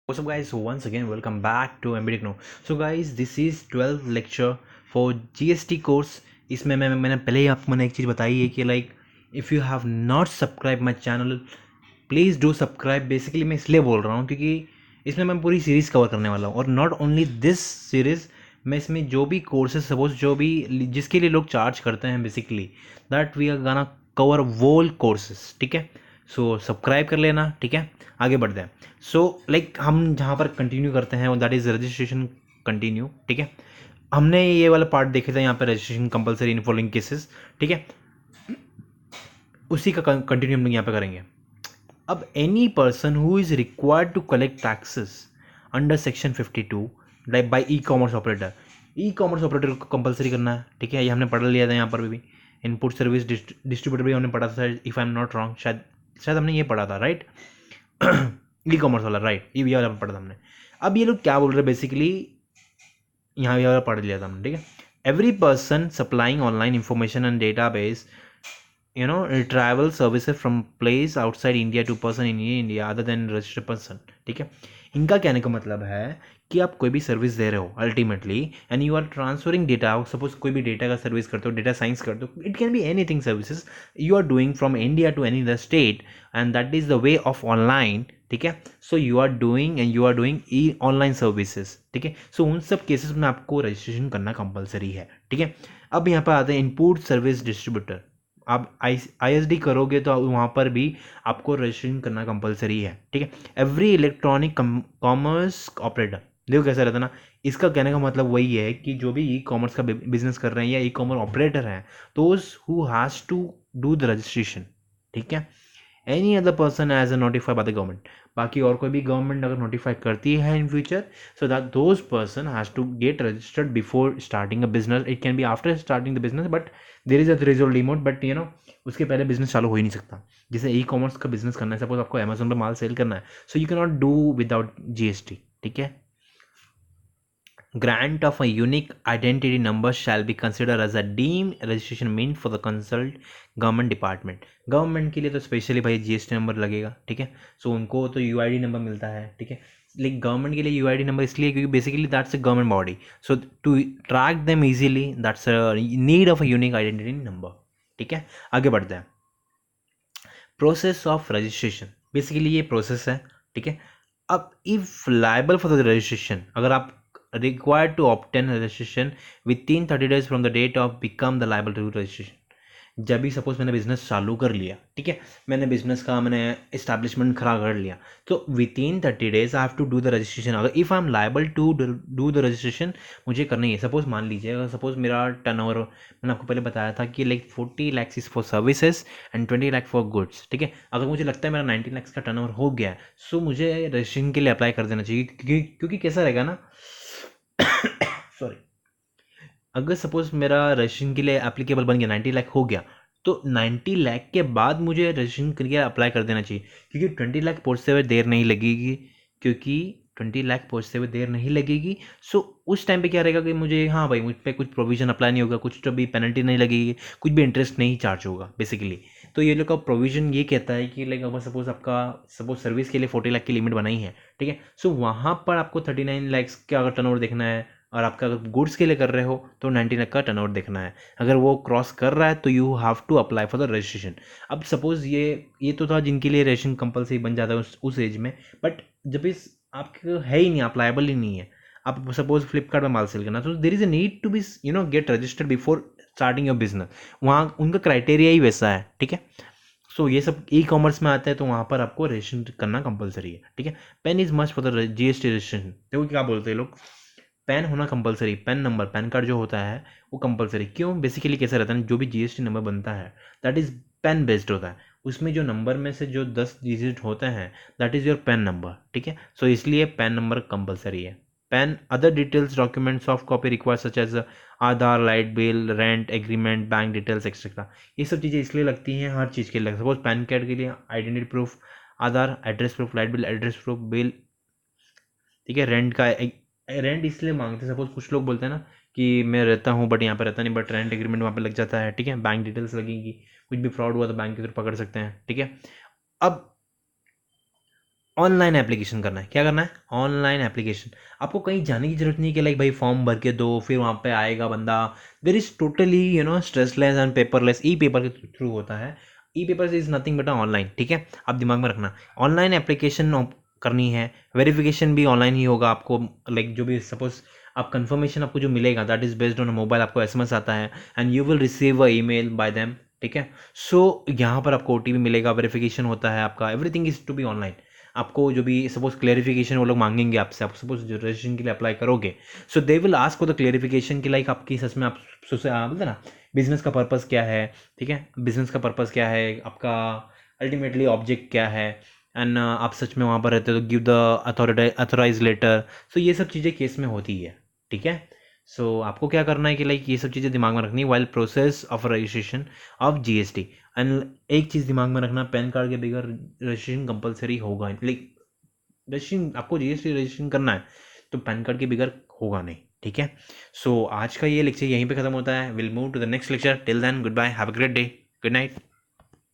What's up guys, once again welcome back to MB Techno. So guys, this is 12th lecture for GST course. इसमें मैंने पहले ही आपको मैंने एक चीज़ बताई है कि like if you have not subscribe my channel please do subscribe. Basically मैं इसलिए बोल रहा हूँ क्योंकि इसमें मैं पूरी सीरीज़ कवर करने वाला हूँ और नॉट ओनली दिस सीरीज़. मैं इसमें जो भी कोर्सेज सपोज जो भी जिसके लिए लोग चार्ज करते हैं बेसिकली दैट वी आर गाना कवर वोल कोर्सेज. ठीक है, सो सब्सक्राइब कर लेना. ठीक है, आगे बढ़ते हैं. सो लाइक हम जहाँ पर कंटिन्यू करते हैं दैट इज़ रजिस्ट्रेशन कंटिन्यू. ठीक है, हमने ये वाला पार्ट देखे थे यहाँ पर registration compulsory in following cases. ठीक है, उसी का कंटिन्यू हम लोग यहाँ पे करेंगे. अब any person who is required to collect taxes under section 52 like by e commerce operator. E commerce operator को कंपलसरी करना है. ठीक है, ये हमने पढ़ लिया था यहाँ पर भी. इनपुट सर्विस डिस्ट्रीब्यूटर भी हमने पढ़ा था, if I am not wrong. शायद शायद हमने ये पढ़ा था, राइट? ई कॉमर्स वाला, राइट, ये वाला पढ़ा था हमने. अब ये लोग क्या बोल रहे हैं बेसिकली, यहाँ ये वाला पढ़ लिया था हमने. ठीक है, every person supplying online information and data base travel services from place outside India to person in India other than registered person. ठीक है, इनका कहने का मतलब है कि आप कोई भी सर्विस दे रहे हो ultimately and you are transferring data. Suppose कोई भी डेटा का सर्विस करते हो, डेटा साइंस करते हो, it can be anything services you are doing from India to any other state and that is the way of online. ठीक है, so you are doing e online services. ठीक है, सो उन सब केसेस में आपको रजिस्ट्रेशन करना कंपलसरी है. ठीक है, अब यहाँ पर आते हैं इनपुट सर्विस डिस्ट्रीब्यूटर. आप ISD करोगे तो वहाँ पर भी आपको रजिस्ट्रेशन करना कंपलसरी है. ठीक है, एवरी इलेक्ट्रॉनिक कॉमर्स ऑपरेटर. देखो कैसा रहता है ना, इसका कहने का मतलब वही है कि जो भी ई कॉमर्स का बिजनेस कर रहे हैं या ई कॉमर्स ऑपरेटर हैं, those who has to do the registration. ठीक है, any other person as a notified by the government. बाकी और कोई भी गवर्नमेंट अगर नोटिफाई करती है in future, so that those person has to get registered before starting a business. It can be after starting the business but there is a threshold limit. But उसके पहले business चालू हो ही नहीं सकता. जैसे ई कॉमर्स का business करना है, सपोज आपको अमेजोन पर माल सेल करना है, so you can not do without GST. ठीक है, grant of a unique identity number shall be considered as a deemed registration meant for the consult government department. Government के लिए तो स्पेशली भाई GST नंबर लगेगा. ठीक है, सो उनको तो UID नंबर मिलता है. ठीक है, लेकिन गवर्नमेंट के लिए UID नंबर इसलिए क्योंकि basically that's a government body, so to track them easily that's a need of a unique identity number. ठीक है, आगे बढ़ते हैं. प्रोसेस ऑफ रजिस्ट्रेशन, बेसिकली ये प्रोसेस है. ठीक है, अब if liable for the registration, अगर आप required to obtain registration within 30 days from the date of become the liable to registration. जब भी सपोज मैंने बिजनेस चालू कर लिया, ठीक है, मैंने बिजनेस का मैंने इस्टेब्लिशमेंट खड़ा कर लिया, तो within 30 days I have to do the registration. अगर if I am liable to do the registration, मुझे करनी है. सपोज मान लीजिए अगर सपोज मेरा टर्नओवर, मैंने आपको पहले बताया था कि like 40 lakhs is for services and 20 lakh for goods. ठीक है, अगर मुझे लगता है मेरा 90 lakhs का टर्नओवर हो गया है, सो मुझे रजिस्ट्रेशन के लिए अप्लाई कर देना चाहिए. क्योंकि कैसा रहेगा ना, सॉरी, अगर सपोज मेरा रजिस्ट्रेशन के लिए एप्लीकेबल बन गया, 90 लाख हो गया, तो 90 लाख के बाद मुझे रजिस्ट्रेशन के लिए अप्लाई कर देना चाहिए. क्योंकि 20 लाख पहुँचते हुए देर नहीं लगेगी. क्योंकि 20 लाख पहुँचते हुए देर नहीं लगेगी, सो उस टाइम पे क्या रहेगा कि मुझे, हाँ भाई, मुझ पर कुछ प्रोविज़न अप्लाई नहीं होगा, कुछ तो भी पेनल्टी नहीं लगेगी, कुछ भी इंटरेस्ट नहीं चार्ज होगा बेसिकली. तो ये लोग का प्रोविज़न ये कहता है कि लाइक अगर सपोज आपका सपोज सर्विस के लिए 40 लाख की लिमिट बनाई है. ठीक है, सो वहाँ पर आपको 39 lakhs का अगर टर्नओवर देखना है और आपका अगर गुड्स के लिए कर रहे हो तो 90 लाख का टर्नओवर देखना है. अगर वो क्रॉस कर रहा है तो you have to apply for the registration. अब सपोज ये तो था जिनके लिए रजिस्ट्रेशन कंपलसरी बन जाता है उस एज में. बट जब इस आपके है ही नहीं, आप लायबल ही नहीं है, आप सपोज फ्लिपकार्ट में माल सेल करना, तो there is a need to be get registered before starting your business. वहाँ उनका क्राइटेरिया ही वैसा है. ठीक है, सो ये सब ई कॉमर्स में आता है, तो वहाँ पर आपको रजिस्ट्रेशन करना कंपलसरी है. ठीक है, PAN is must for the GST registration. देखो क्या बोलते हैं लोग, पैन होना compulsory. PAN number, PAN card जो होता है वो कंपलसरी. क्यों? बेसिकली कैसा रहता है, जो भी GST नंबर बनता है दैट इज़ पैन बेस्ड होता है. उसमें जो नंबर में से जो 10 डिजिट होते हैं that is your PAN number. ठीक है, सो इसलिए पैन नंबर कंपलसरी है. PAN other details documents of copy require such as Aadhaar, light bill, rent agreement, bank details etcetera. ये सब चीज़ें इसलिए लगती हैं हर चीज़ के लिए. सपोज पैन कार्ड के लिए identity proof, Aadhaar, address proof, light bill, address proof, bill. ठीक है, रेंट का रेंट इसलिए मांगते हैं, सपोज कुछ लोग बोलते हैं ना कि मैं रहता हूँ बट यहाँ पे रहता नहीं, बट रेंट एग्रीमेंट वहाँ पे लग जाता है. ठीक है, बैंक डिटेल्स लगेगी, कुछ भी फ्रॉड हुआ तो बैंक के थ्रू पकड़ सकते हैं. ठीक है, अब ऑनलाइन एप्लीकेशन करना है। क्या करना है? Online application. आपको कहीं जाने की जरूरत नहीं कि लाइक भाई फॉर्म भर के दो फिर वहाँ पे आएगा बंदा। There is totally stressless and paperless. E paper के थ्रू होता है। E paper is nothing but online. ठीक है, आप दिमाग में रखना। ऑनलाइन एप्लीकेशन करनी है, वेरिफिकेशन भी ऑनलाइन ही होगा आपको। लाइक जो भी सपोज आप कंफर्मेशन आपको जो मिलेगा that is based on mobile, आपको एसएमएस आता है and you will receive a email by them. ठीक है, सो यहाँ पर आपको ओटीपी मिलेगा, वेरिफिकेशन होता है आपका, everything is to be online. आपको जो भी सपोज क्लेरिफिकेशन वो लोग मांगेंगे आपसे, आप सपोज जो रजिस्ट्रेशन के लिए अप्लाई करोगे, so they will ask for the clarification कि लाइक आपकी सच में आप बोलते ना बिजनेस का पर्पज़ क्या है। ठीक है, बिजनेस का पर्पज़ क्या है आपका, अल्टीमेटली ऑब्जेक्ट क्या है, एंड आप सच में वहाँ पर रहते हो तो गिव द अथोराइज लेटर। सो ये सब चीज़ें केस में होती है। ठीक है, सो आपको क्या करना है कि लाइक ये सब चीज़ें दिमाग में रखनी है while process of registration of GST. And एक चीज़ दिमाग में रखना, पैन कार्ड के बगैर रजिस्ट्रेशन कंपलसरी होगा। लाइक रजिस्ट्रेशन आपको जीएसटी रजिस्ट्रेशन करना है तो पैन कार्ड के बगैर होगा नहीं। ठीक है, सो आज का ये लेक्चर यहीं पे खत्म होता है। Will move to the next lecture. Till then goodbye, have a great day, good night.